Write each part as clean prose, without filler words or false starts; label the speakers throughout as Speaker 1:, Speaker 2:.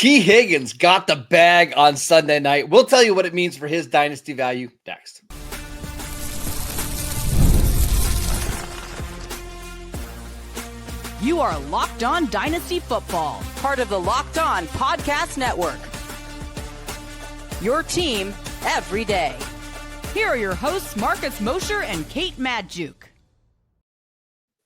Speaker 1: Tee Higgins got the bag on Sunday night. We'll tell you what it means for his dynasty value next.
Speaker 2: You are Locked On Dynasty Football, part of the Locked On Podcast Network. Your team every day. Here are your hosts, Marcus Mosher and Kate Madjuk.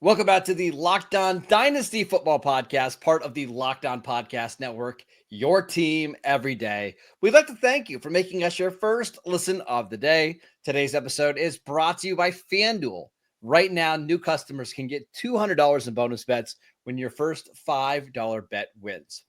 Speaker 1: Welcome back to the Locked On Dynasty Football Podcast, part of the Locked On Podcast Network, your team every day. We'd like to thank you for making us your first listen of the day. Today's episode is brought to you by FanDuel. Right now, new customers can get $200 in bonus bets when your first $5 bet wins.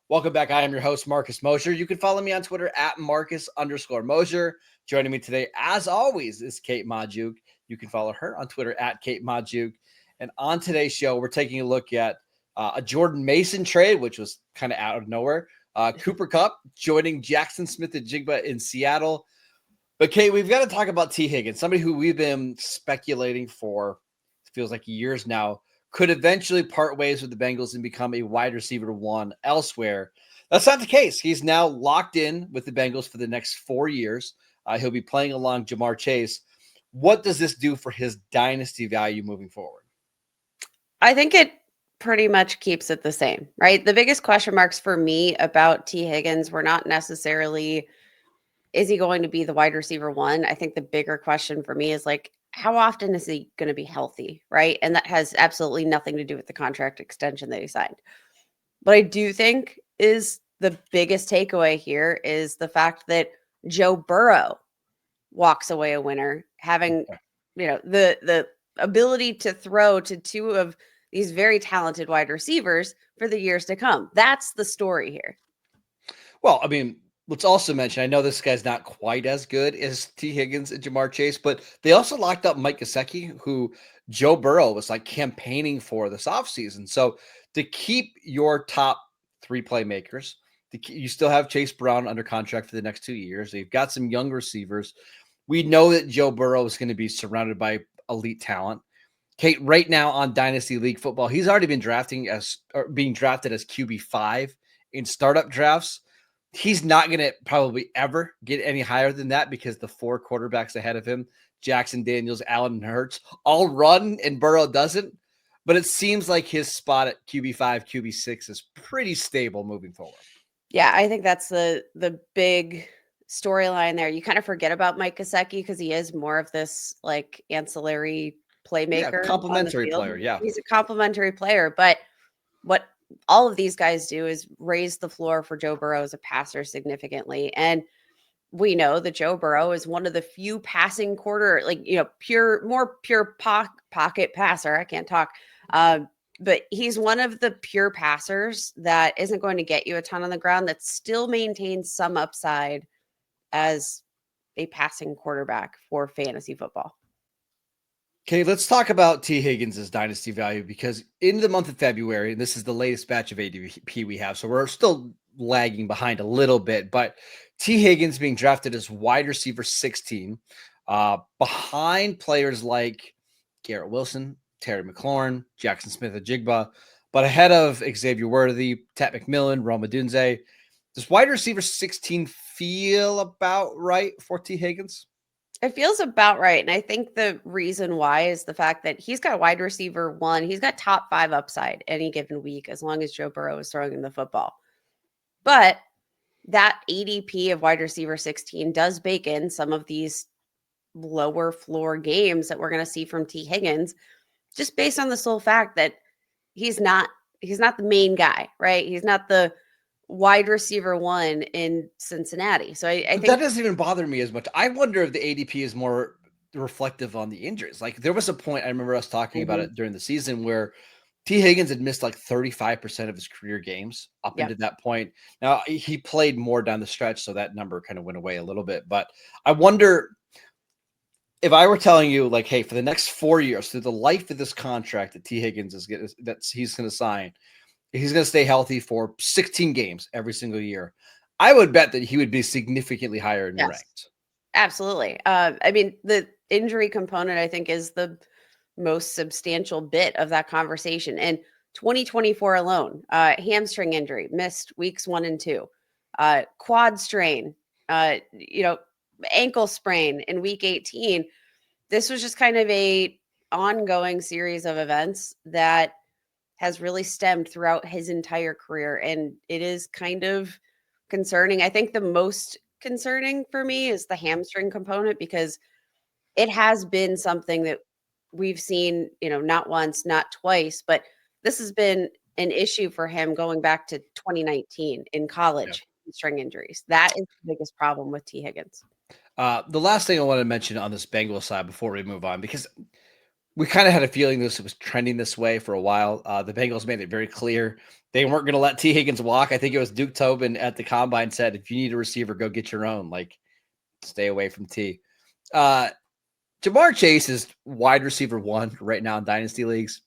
Speaker 1: Welcome back. I am your host, Marcus Mosher. You can follow me on Twitter at Marcus_Mosher. Joining me today, as always, is Kate Madjuk. You can follow her on Twitter at Kate Madjuk. And on today's show, we're taking a look at a Jordan Mason trade, which was kind of out of nowhere. Cooper Kupp joining Jaxon Smith-Njigba in Seattle. But, Kate, we've got to talk about Tee Higgins, somebody who we've been speculating for, it feels like years now, could eventually part ways with the Bengals and become a wide receiver one elsewhere. That's not the case. He's now locked in with the Bengals for the next 4 years. He'll be playing along Jamar Chase. What does this do for his dynasty value moving forward?
Speaker 3: I think it pretty much keeps it the same, right? The biggest question marks for me about Tee Higgins were not necessarily, is he going to be the wide receiver one? I think the bigger question for me is like, how often is he going to be healthy, right? And that has absolutely nothing to do with the contract extension that he signed. But I do think is the biggest takeaway here is the fact that Joe Burrow walks away a winner, having, the ability to throw to two of these very talented wide receivers for the years to come. That's the story here.
Speaker 1: Well, I mean, let's also mention, I know this guy's not quite as good as Tee Higgins and Jamar Chase, but they also locked up Mike Gesicki, who Joe Burrow was like campaigning for this offseason. So to keep your top three playmakers, you still have Chase Brown under contract for the next 2 years. You've got some young receivers. We know that Joe Burrow is going to be surrounded by elite talent. Kate, right now on Dynasty League football, he's already been being drafted as QB5 in startup drafts. He's not going to probably ever get any higher than that because the four quarterbacks ahead of him, Jackson, Daniels, Allen, and Hurts, all run and Burrow doesn't. But it seems like his spot at QB5, QB6 is pretty stable moving forward.
Speaker 3: Yeah, I think that's the big storyline there. You kind of forget about Mike Gesicki because he is more of this like ancillary playmaker.
Speaker 1: Yeah, complimentary player. Yeah.
Speaker 3: He's a complimentary player. But what all of these guys do is raise the floor for Joe Burrow as a passer significantly. And we know that Joe Burrow is one of the few passing more pure pocket passer. I can't talk. But he's one of the pure passers that isn't going to get you a ton on the ground that still maintains some upside as a passing quarterback for fantasy football.
Speaker 1: Okay, let's talk about Tee Higgins' dynasty value because in the month of February, and this is the latest batch of ADP we have, so we're still lagging behind a little bit, but Tee Higgins being drafted as wide receiver 16, behind players like Garrett Wilson, Terry McLaurin, Jaxon Smith-Njigba, but ahead of Xavier Worthy, Tat McMillan, Rome Odunze. Does wide receiver 16 feel about right for Tee Higgins?
Speaker 3: It feels about right. And I think the reason why is the fact that he's got wide receiver one. He's got top 5 upside any given week, as long as Joe Burrow is throwing him the football. But that ADP of wide receiver 16 does bake in some of these lower floor games that we're going to see from Tee Higgins, just based on the sole fact that he's not the main guy, right? He's not the wide receiver one in Cincinnati. So I think
Speaker 1: that doesn't even bother me as much. I wonder if the ADP is more reflective on the injuries. Like there was a point I remember us talking about it during the season where Tee Higgins had missed like 35% of his career games up into that point. Now he played more down the stretch, so that number kind of went away a little bit. But I wonder if I were telling you, like, hey, for the next 4 years, through the life of this contract that Tee Higgins he's going to sign, he's going to stay healthy for 16 games every single year. I would bet that he would be significantly higher in ranked.
Speaker 3: Absolutely. I mean, the injury component, I think, is the most substantial bit of that conversation. And 2024 alone, hamstring injury, missed weeks 1 and 2, quad strain, ankle sprain in week 18. This was just kind of a ongoing series of events that has really stemmed throughout his entire career. And it is kind of concerning. I think the most concerning for me is the hamstring component, because it has been something that we've seen, not once, not twice, but this has been an issue for him going back to 2019 in college, hamstring injuries. That is the biggest problem with Tee Higgins.
Speaker 1: The last thing I want to mention on this Bengals side before we move on, because we kind of had a feeling this was trending this way for a while. The Bengals made it very clear they weren't going to let Tee Higgins walk. I think it was Duke Tobin at the combine said, if you need a receiver, go get your own. Like, stay away from T. Jamar Chase is wide receiver 1 right now in Dynasty leagues.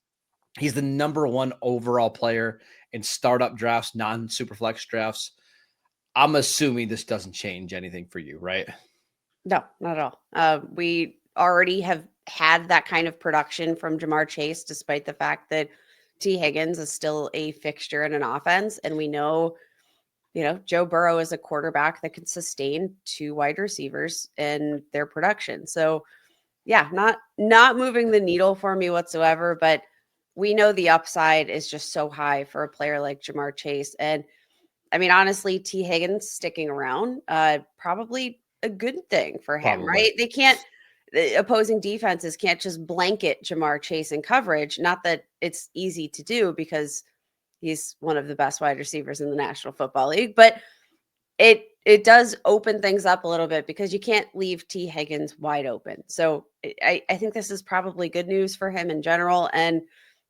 Speaker 1: He's the number 1 overall player in startup drafts, non-superflex drafts. I'm assuming this doesn't change anything for you, right?
Speaker 3: No, not at all. We already have had that kind of production from Jamar Chase, despite the fact that Tee Higgins is still a fixture in an offense. And we know, Joe Burrow is a quarterback that can sustain 2 wide receivers in their production. So yeah, not moving the needle for me whatsoever, but we know the upside is just so high for a player like Jamar Chase. And I mean, honestly, Tee Higgins sticking around, probably a good thing for him, right? The opposing defenses can't just blanket Jamar Chase in coverage. Not that it's easy to do, because he's one of the best wide receivers in the National Football League, but it does open things up a little bit, because you can't leave Tee Higgins wide open. So I think this is probably good news for him in general. And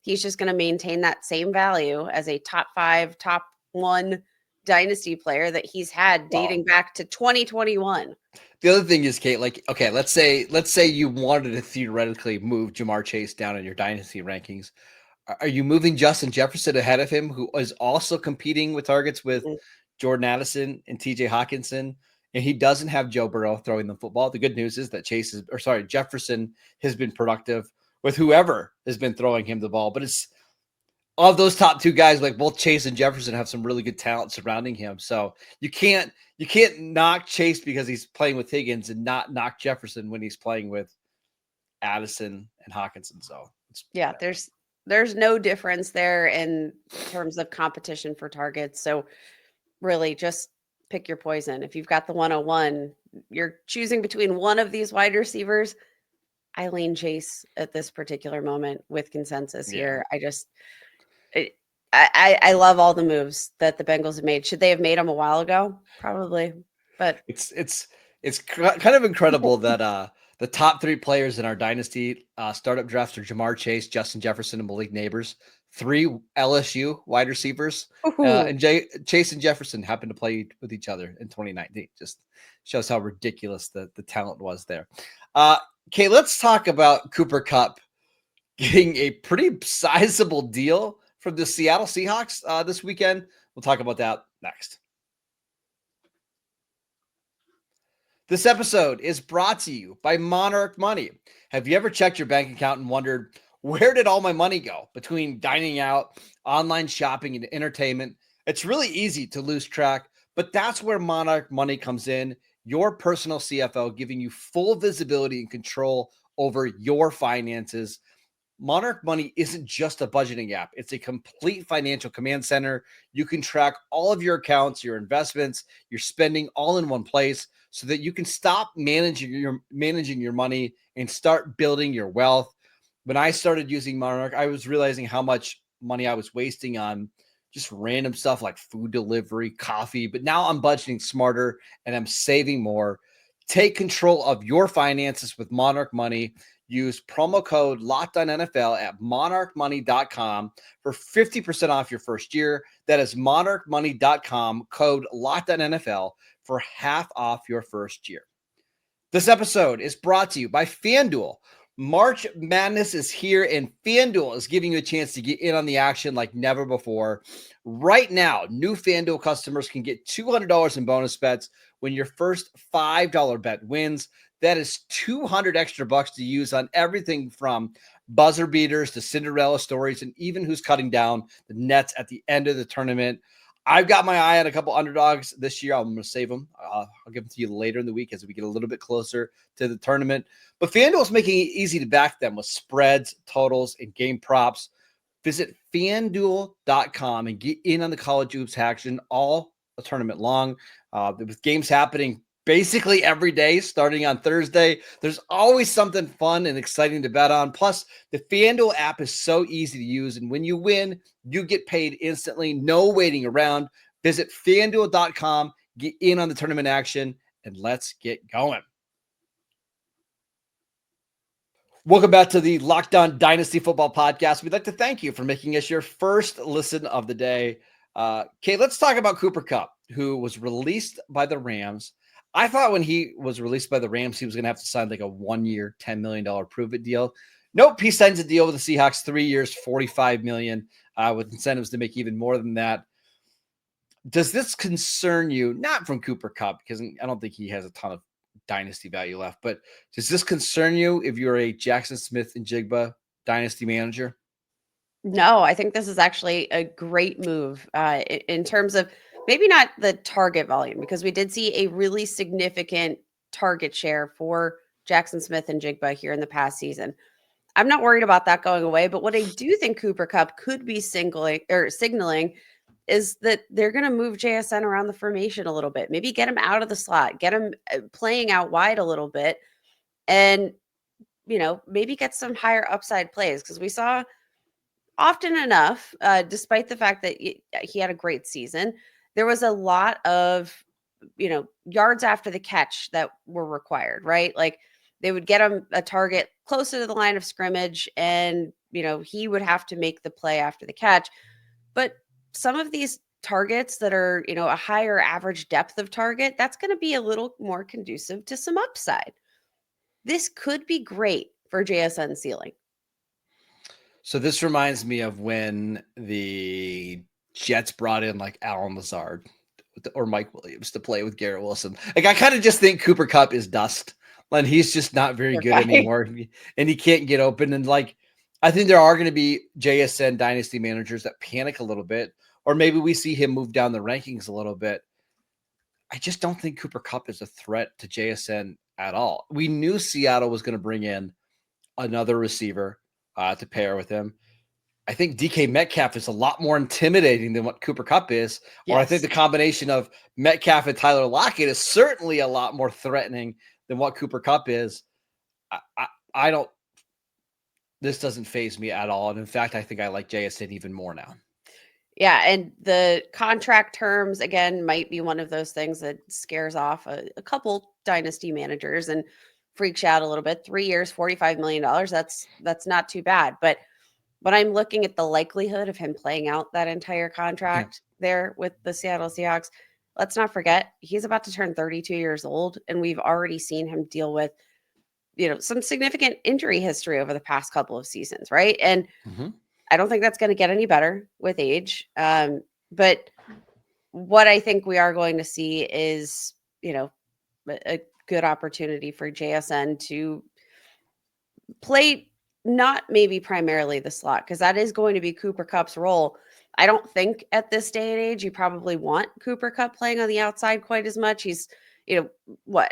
Speaker 3: he's just going to maintain that same value as a top 5, top 1 Dynasty player that he's had dating back to 2021.
Speaker 1: The other thing is, Kate, like, okay, let's say you wanted to theoretically move Jamar Chase down in your Dynasty rankings. Are you moving Justin Jefferson ahead of him, who is also competing with targets with Jordan Addison and TJ Hawkinson, and he doesn't have Joe Burrow throwing the football? The good news is that Jefferson has been productive with whoever has been throwing him the ball. But it's of those top 2 guys, like both Chase and Jefferson have some really good talent surrounding him. So you can't knock Chase because he's playing with Higgins and not knock Jefferson when he's playing with Addison and Hawkinson. So
Speaker 3: there's no difference there in terms of competition for targets. So really just pick your poison. If you've got the 101, you're choosing between one of these wide receivers. I lean Chase at this particular moment with consensus here. I love all the moves that the Bengals have made. Should they have made them a while ago? Probably, but
Speaker 1: it's kind of incredible that the top 3 players in our Dynasty startup drafts are Jamar Chase, Justin Jefferson, and Malik Neighbors. 3 LSU wide receivers, and Chase and Jefferson happened to play with each other in 2019. Just shows how ridiculous the talent was there. Okay, let's talk about Cooper Kupp getting a pretty sizable deal from the Seattle Seahawks this weekend. We'll talk about that next. This episode is brought to you by Monarch Money. Have you ever checked your bank account and wondered, where did all my money go? Between dining out, online shopping, and entertainment, it's really easy to lose track, but that's where Monarch Money comes in, your personal CFO, giving you full visibility and control over your finances. Monarch Money isn't just a budgeting app. It's a complete financial command center. You can track all of your accounts, your investments, your spending all in one place so that you can stop managing your money and start building your wealth. When I started using Monarch, I was realizing how much money I was wasting on just random stuff like food delivery, coffee. But now I'm budgeting smarter and I'm saving more. Take control of your finances with Monarch Money. Use promo code LOCKEDONNFL at monarchmoney.com for 50% off your first year. That is monarchmoney.com, code LOCKEDONNFL for half off your first year. This episode is brought to you by FanDuel. March Madness is here, and FanDuel is giving you a chance to get in on the action like never before. Right now, new FanDuel customers can get $200 in bonus bets when your first $5 bet wins. That is $200 extra bucks to use on everything from buzzer beaters to Cinderella stories, and even who's cutting down the nets at the end of the tournament. I've got my eye on a couple underdogs this year. I'm going to save them. I'll give them to you later in the week as we get a little bit closer to the tournament. But FanDuel is making it easy to back them with spreads, totals, and game props. Visit FanDuel.com and get in on the college hoops action all the tournament long. With games happening basically every day, starting on Thursday, there's always something fun and exciting to bet on. Plus, the FanDuel app is so easy to use, and when you win, you get paid instantly. No waiting around. Visit FanDuel.com, get in on the tournament action, and let's get going. Welcome back to the Locked On Dynasty Football Podcast. We'd like to thank you for making us your first listen of the day. Kate, let's talk about Cooper Kupp, who was released by the Rams. I thought when he was released by the Rams, he was going to have to sign like a 1-year, $10 million prove-it deal. Nope, he signs a deal with the Seahawks, 3 years, $45 million, with incentives to make even more than that. Does this concern you? Not from Cooper Kupp, because I don't think he has a ton of dynasty value left, but does this concern you if you're a Jaxon Smith-Njigba dynasty manager?
Speaker 3: No, I think this is actually a great move in terms of maybe not the target volume, because we did see a really significant target share for Jaxon Smith-Njigba here in the past season. I'm not worried about that going away, but what I do think Cooper Kupp could be signaling is that they're going to move JSN around the formation a little bit, maybe get him out of the slot, get him playing out wide a little bit, and, maybe get some higher upside plays, because we saw often enough, despite the fact that he had a great season, there was a lot of, yards after the catch that were required, right? Like they would get him a target closer to the line of scrimmage and, he would have to make the play after the catch. But some of these targets that are, a higher average depth of target, that's going to be a little more conducive to some upside. This could be great for JSN ceiling.
Speaker 1: So this reminds me of when the Jets brought in like Alan Lazard or Mike Williams to play with Garrett Wilson. Like I kind of just think Cooper Kupp is dust, and he's just not very good anymore, and he can't get open. And like I think there are going to be JSN dynasty managers that panic a little bit, or maybe we see him move down the rankings a little bit. I just don't think Cooper Kupp is a threat to JSN at all. We knew Seattle was going to bring in another receiver to pair with him. I think DK Metcalf is a lot more intimidating than what Cooper Kupp is. Yes. Or I think the combination of Metcalf and Tyler Lockett is certainly a lot more threatening than what Cooper Kupp is. I don't, this doesn't faze me at all. And in fact, I think I like JSN even more now.
Speaker 3: Yeah. And the contract terms, again, might be one of those things that scares off a couple dynasty managers and freaks you out a little bit. 3 years, $45 million. That's not too bad. But when I'm looking at the likelihood of him playing out that entire contract there with the Seattle Seahawks, let's not forget he's about to turn 32 years old, and we've already seen him deal with, some significant injury history over the past couple of seasons, right? And I don't think that's going to get any better with age. But what I think we are going to see is, a good opportunity for JSN to play not maybe primarily the slot, because that is going to be Cooper Kupp's role. I don't think at this day and age you probably want Cooper Kupp playing on the outside quite as much. He's,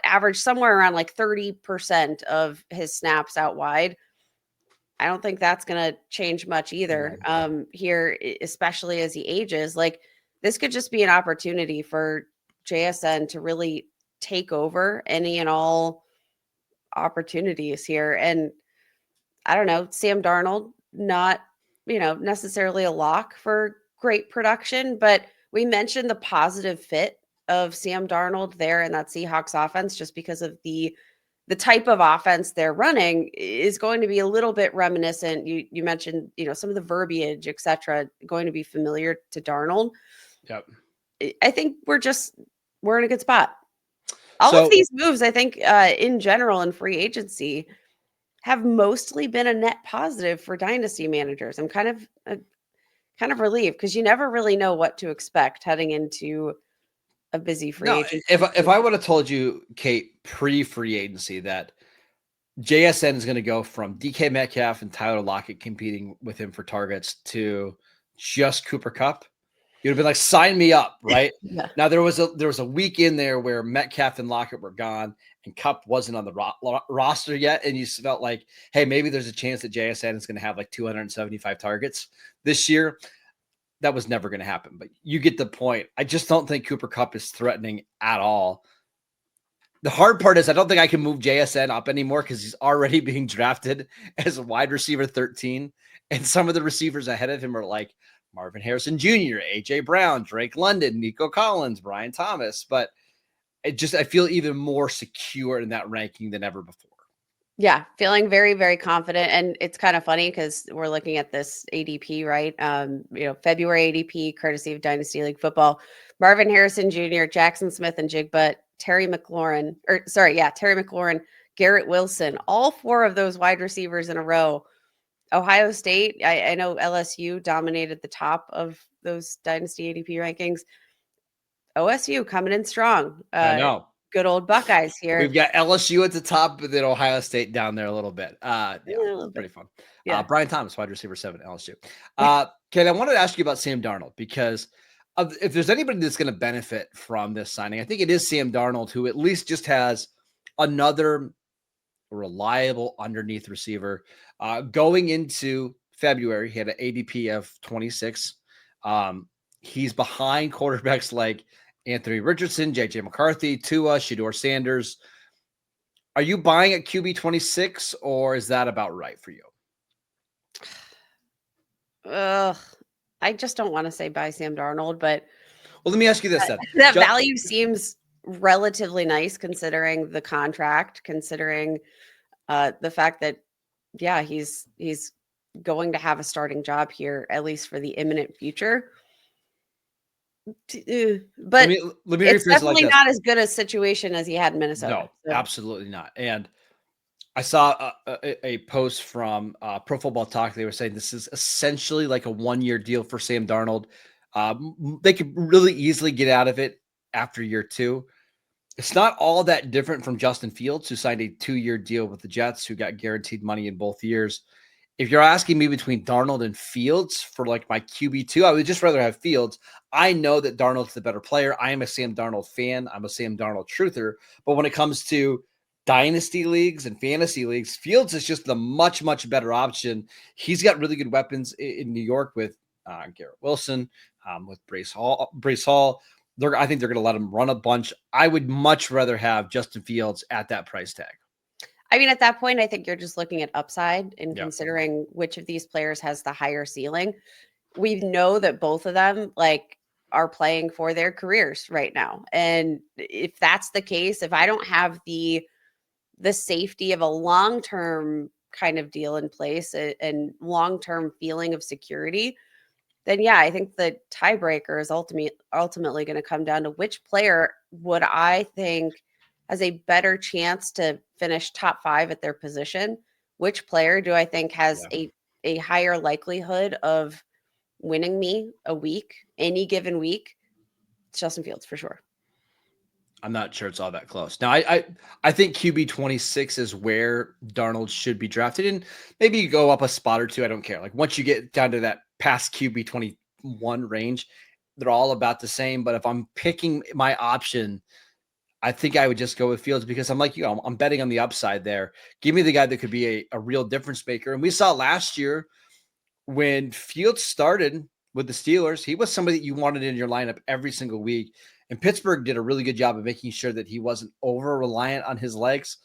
Speaker 3: average somewhere around like 30% of his snaps out wide. I don't think that's going to change much either here, especially as he ages. Like this could just be an opportunity for JSN to really take over any and all opportunities here. And I don't know, Sam Darnold, not, necessarily a lock for great production, but we mentioned the positive fit of Sam Darnold there in that Seahawks offense, just because of the type of offense they're running is going to be a little bit reminiscent. You mentioned, some of the verbiage, et cetera, going to be familiar to Darnold.
Speaker 1: Yep.
Speaker 3: I think we're in a good spot. All of these moves, I think, in general in free agency have mostly been a net positive for dynasty managers. I'm kind of relieved, because you never really know what to expect heading into a busy free agency.
Speaker 1: If I would have told you, Kate, pre-free agency that JSN is going to go from DK Metcalf and Tyler Lockett competing with him for targets to just Cooper Kupp. You'd have been like, sign me up, right?
Speaker 3: Yeah.
Speaker 1: Now there was a week in there where Metcalf and Lockett were gone and Kupp wasn't on the roster yet, and you felt like, hey, maybe there's a chance that JSN is going to have like 275 targets this year. That was never going to happen, but you get the point. I just don't think Cooper Kupp is threatening at all. The hard part is I don't think I can move JSN up anymore because he's already being drafted as a wide receiver 13. And some of the receivers ahead of him are like Marvin Harrison Jr., A.J. Brown, Drake London, Nico Collins, Brian Thomas. But I feel even more secure in that ranking than ever before.
Speaker 3: Yeah, feeling very, very confident. And it's kind of funny because we're looking at this ADP, right? February ADP, courtesy of Dynasty League Football. Marvin Harrison Jr., Jaxon Smith-Njigba, Terry McLaurin, Garrett Wilson, all four of those wide receivers in a row. Ohio State, I know LSU dominated the top of those Dynasty ADP rankings. OSU coming in strong.
Speaker 1: I know.
Speaker 3: Good old Buckeyes here.
Speaker 1: We've got LSU at the top, but then Ohio State down there a little bit. Pretty fun. Yeah. Brian Thomas, wide receiver 7, LSU. Ken, I wanted to ask you about Sam Darnold because if there's anybody that's going to benefit from this signing, I think it is Sam Darnold, who at least just has another reliable underneath receiver. Going into February, he had an ADP of 26. He's behind quarterbacks like Anthony Richardson, JJ McCarthy, Tua, Shedeur Sanders. Are you buying at QB 26, or is that about right for you?
Speaker 3: I just don't want to say buy Sam Darnold, but
Speaker 1: well, let me ask you this then.
Speaker 3: That value seems relatively nice considering the contract, considering the fact that, he's going to have a starting job here, at least for the imminent future. But let me it's definitely not as good a situation as he had in Minnesota.
Speaker 1: No, absolutely not. And I saw a post from Pro Football Talk. They were saying this is essentially like a one-year deal for Sam Darnold. They could really easily get out of it after year 2. It's not all that different from Justin Fields, who signed a 2-year deal with the Jets, who got guaranteed money in both years. If you're asking me between Darnold and Fields for like my QB2, I would just rather have Fields. I know that Darnold's the better player. I am a Sam Darnold fan. I'm a Sam Darnold truther. But when it comes to dynasty leagues and fantasy leagues, Fields is just the much, much better option. He's got really good weapons in New York with Garrett Wilson, with Breece Hall. I think they're going to let him run a bunch. I would much rather have Justin Fields at that price tag.
Speaker 3: I mean, at that point, I think you're just looking at upside and considering which of these players has the higher ceiling. We know that both of them are playing for their careers right now. And if that's the case, if I don't have the safety of a long-term kind of deal in place and long-term feeling of security, then I think the tiebreaker is ultimately going to come down to which player would I think has a better chance to finish top 5 at their position. Which player do I think has a higher likelihood of winning me any given week? It's Justin Fields for sure.
Speaker 1: I'm not sure it's all that close. Now, I think QB 26 is where Darnold should be drafted, and maybe you go up a spot or two. I don't care. Like once you get down to that past QB 21 range, they're all about the same. But if I'm picking my option, I think I would just go with Fields because I'm like, I'm betting on the upside there. Give me the guy that could be a real difference maker. And we saw last year when Fields started with the Steelers, he was somebody that you wanted in your lineup every single week. And Pittsburgh did a really good job of making sure that he wasn't over-reliant on his legs.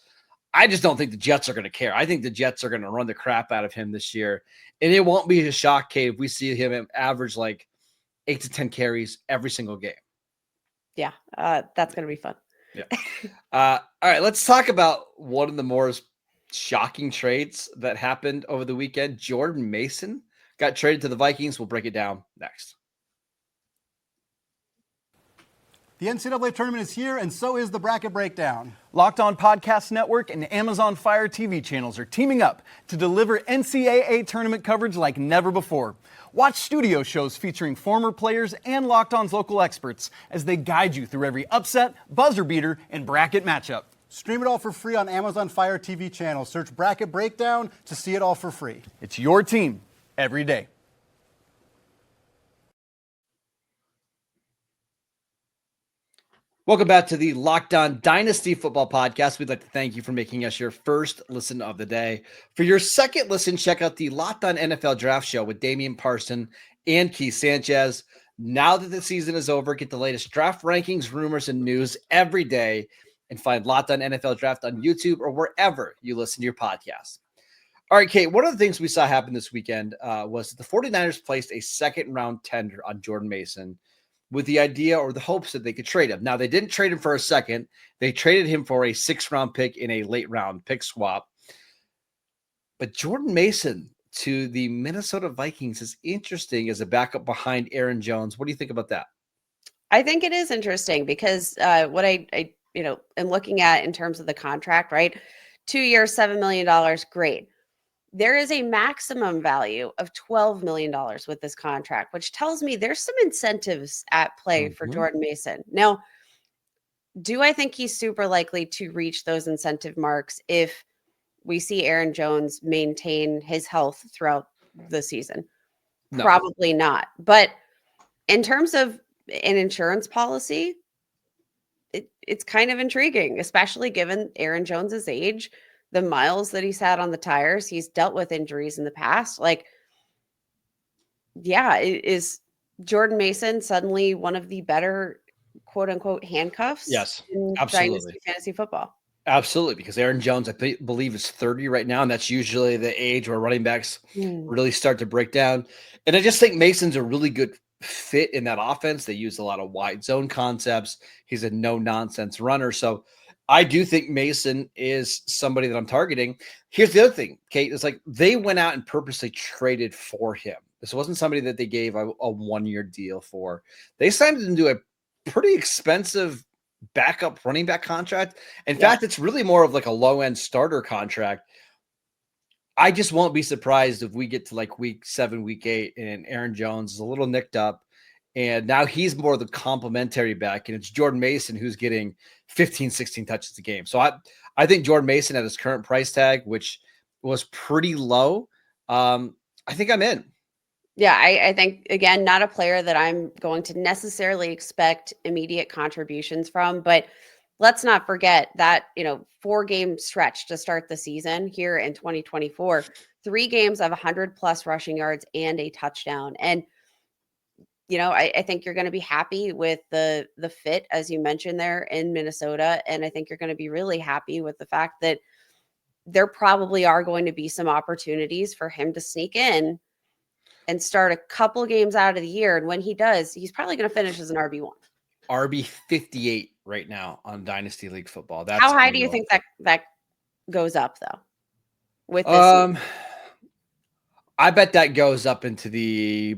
Speaker 1: I just don't think the Jets are going to care. I think the Jets are going to run the crap out of him this year. And it won't be a shock, Kate, if we see him average like 8 to 10 carries every single game.
Speaker 3: Yeah, that's going to be fun.
Speaker 1: Yeah. All right, let's talk about one of the more shocking trades that happened over the weekend. Jordan Mason got traded to the Vikings. We'll break it down next.
Speaker 4: The NCAA tournament is here, and so is the bracket breakdown.
Speaker 5: Locked On Podcast Network and Amazon Fire TV channels are teaming up to deliver NCAA tournament coverage like never before. Watch studio shows featuring former players and Locked On's local experts as they guide you through every upset, buzzer beater, and bracket matchup.
Speaker 4: Stream it all for free on Amazon Fire TV channel. Search Bracket Breakdown to see it all for free.
Speaker 5: It's your team every day.
Speaker 1: Welcome back to the Locked On Dynasty Football Podcast. We'd like to thank you for making us your first listen of the day. For your second listen, check out the Locked On NFL Draft Show with Damian Parson and Keith Sanchez. Now that the season is over, get the latest draft rankings, rumors, and news every day, and find Locked On NFL Draft on YouTube or wherever you listen to your podcasts. All right, Kate, one of the things we saw happen this weekend was that the 49ers placed a second-round tender on Jordan Mason with the idea or the hopes that they could trade him. Now, they didn't trade him for a second. They traded him for a 6th-round pick in a late-round pick swap. But Jordan Mason to the Minnesota Vikings is interesting as a backup behind Aaron Jones. What do you think about that?
Speaker 3: I think it is interesting because what I am looking at in terms of the contract, right? 2 years, $7 million, great. There is a maximum value of $12 million with this contract, which tells me there's some incentives at play for Jordan Mason. Now, do I think he's super likely to reach those incentive marks if we see Aaron Jones maintain his health throughout the season? No. Probably not. But in terms of an insurance policy, it's kind of intriguing, especially given Aaron Jones's age, the miles that he's had on the tires. He's dealt with injuries in the past. Is Jordan Mason suddenly one of the better quote unquote handcuffs?
Speaker 1: Yes,
Speaker 3: in
Speaker 1: absolutely.
Speaker 3: Dynasty fantasy football.
Speaker 1: Absolutely, because Aaron Jones, I believe, is 30 right now, and that's usually the age where running backs really start to break down. And I just think Mason's a really good fit in that offense. They use a lot of wide zone concepts. He's a no-nonsense runner. So I do think Mason is somebody that I'm targeting. Here's the other thing, Kate, is like they went out and purposely traded for him. This wasn't somebody that they gave a 1-year deal for. They signed him to a pretty expensive backup running back contract. In fact, it's really more of like a low-end starter contract. I just won't be surprised if we get to like week 7, week 8, and Aaron Jones is a little nicked up. And now he's more the complementary back, and it's Jordan Mason who's getting 15, 16 touches a game. So I think Jordan Mason at his current price tag, which was pretty low, I think I'm in.
Speaker 3: Yeah, I think, again, not a player that I'm going to necessarily expect immediate contributions from, but let's not forget that, 4-game stretch to start the season here in 2024, 3 games of 100+ rushing yards and a touchdown. And I think you're going to be happy with the fit, as you mentioned there in Minnesota. And I think you're going to be really happy with the fact that there probably are going to be some opportunities for him to sneak in and start a couple games out of the year. And when he does, he's probably going to finish as an RB1.
Speaker 1: RB 58 right now on Dynasty League football. That's
Speaker 3: how high do you think that goes up though? With this
Speaker 1: I bet that goes up into the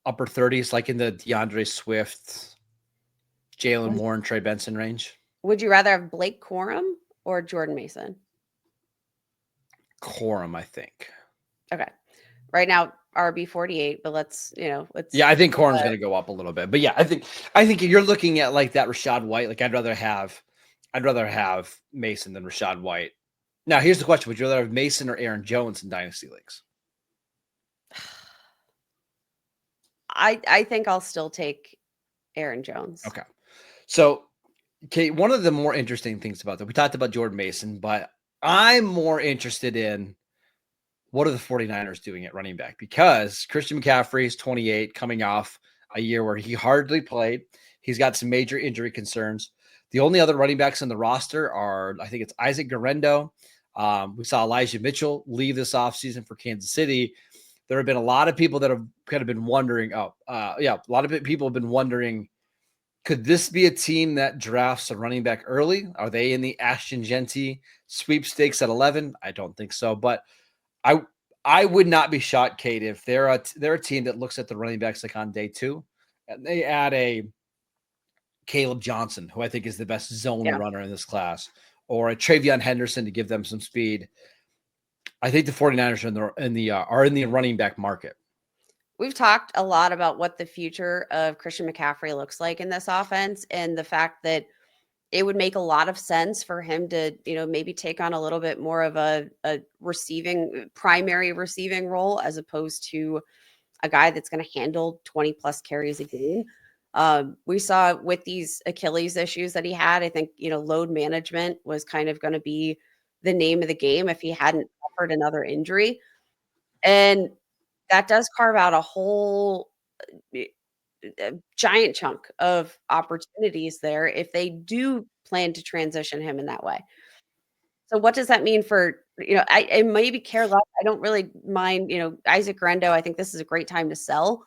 Speaker 1: upper 30s, like in the DeAndre Swift, Jalen Warren, Trey Benson range.
Speaker 3: Would you rather have Blake Corum or Jordan Mason?
Speaker 1: Corum, I think.
Speaker 3: Okay. Right now, RB 48, but let's.
Speaker 1: I think Corum's going to go up a little bit, but yeah, I think you're looking at like that Rachaad White. Like I'd rather have Mason than Rachaad White. Now, here's the question: would you rather have Mason or Aaron Jones in dynasty leagues?
Speaker 3: I think I'll still take Aaron Jones.
Speaker 1: Okay. So, Kate, one of the more interesting things about that, we talked about Jordan Mason, but I'm more interested in what are the 49ers doing at running back? Because Christian McCaffrey is 28, coming off a year where he hardly played. He's got some major injury concerns. The only other running backs on the roster are, I think it's Isaac Guerrero. We saw Elijah Mitchell leave this offseason for Kansas City. There have been a lot of people that have kind of been wondering, a lot of people have been wondering, could this be a team that drafts a running back early? Are they in the Ashton Genty sweepstakes at 11? I don't think so, but I would not be shocked, Kate, if they're a team that looks at the running backs like on day 2 and they add a Caleb Johnson, who I think is the best zone runner in this class, or a Travion Henderson to give them some speed. I think the 49ers are in the running back market.
Speaker 3: We've talked a lot about what the future of Christian McCaffrey looks like in this offense, and the fact that it would make a lot of sense for him to, maybe take on a little bit more of a primary receiving role as opposed to a guy that's going to handle 20 plus carries a game. We saw with these Achilles issues that he had, I think, load management was kind of going to be the name of the game if he hadn't suffered another injury. And that does carve out a whole a giant chunk of opportunities there if they do plan to transition him in that way. So what does that mean for, I maybe care less. I don't really mind, Isaac Rendo. I think this is a great time to sell.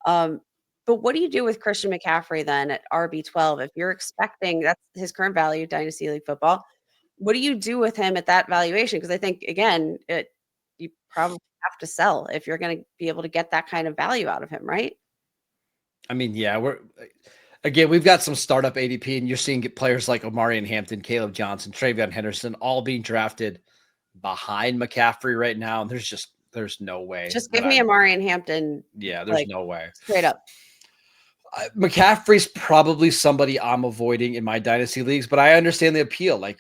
Speaker 3: But what do you do with Christian McCaffrey then at RB12? If you're expecting that's his current value, Dynasty League football, what do you do with him at that valuation? Because I think, again, you probably have to sell if you're going to be able to get that kind of value out of him, right?
Speaker 1: I mean, yeah, we've got some startup ADP, and you're seeing players like Omarion Hampton, Caleb Johnson, Travion Henderson, all being drafted behind McCaffrey right now. And there's no way.
Speaker 3: Just give me Omarion Hampton.
Speaker 1: Yeah, there's no way.
Speaker 3: Straight up.
Speaker 1: McCaffrey's probably somebody I'm avoiding in my dynasty leagues, but I understand the appeal. Like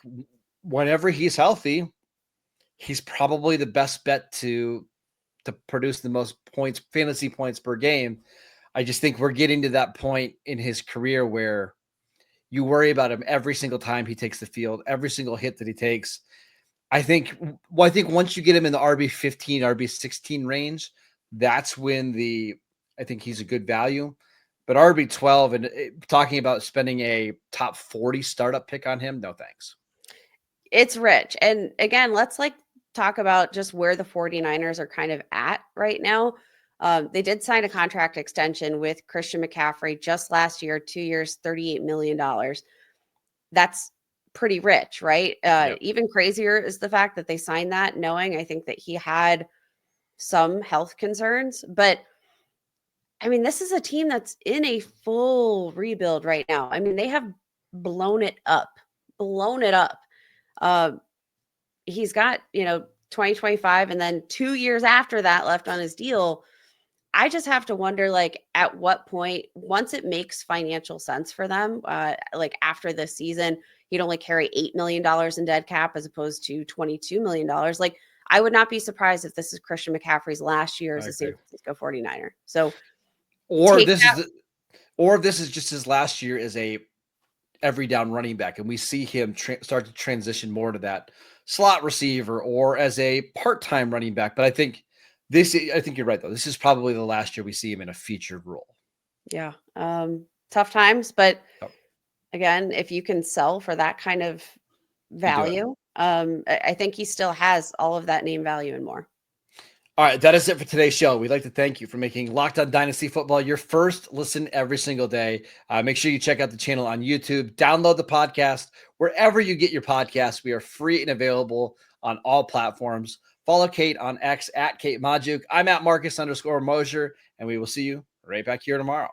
Speaker 1: whenever he's healthy, he's probably the best bet to produce the most fantasy points per game. I just think we're getting to that point in his career where you worry about him every single time he takes the field, every single hit that he takes. I think once you get him in the RB15, RB16 range, that's when I think he's a good value. But RB12 and talking about spending a top 40 startup pick on him, no thanks.
Speaker 3: It's rich. And again, let's talk about just where the 49ers are kind of at right now. They did sign a contract extension with Christian McCaffrey just last year, 2 years, $38 million. That's pretty rich, right?
Speaker 1: Yep.
Speaker 3: Even crazier is the fact that they signed that knowing, I think, that he had some health concerns. But I mean, this is a team that's in a full rebuild right now. I mean, they have blown it up. He's got, 2025 and then 2 years after that left on his deal. I just have to wonder, at what point, once it makes financial sense for them, after this season, he'd only carry $8 million in dead cap as opposed to $22 million. I would not be surprised if this is Christian McCaffrey's last year as a San Francisco 49er. So,
Speaker 1: or this is just his last year as a every down running back, and we see him start to transition more to that slot receiver or as a part-time running back. But I think you're right, though. This is probably the last year we see him in a featured role.
Speaker 3: Yeah. Tough times, but again, if you can sell for that kind of value, I think he still has all of that name value and more.
Speaker 1: All right, that is it for today's show. We'd like to thank you for making Locked On Dynasty Football your first listen every single day. Make sure you check out the channel on YouTube. Download the podcast wherever you get your podcasts. We are free and available on all platforms. Follow Kate on X at Kate Majuk. I'm at Marcus _Mosier, and we will see you right back here tomorrow.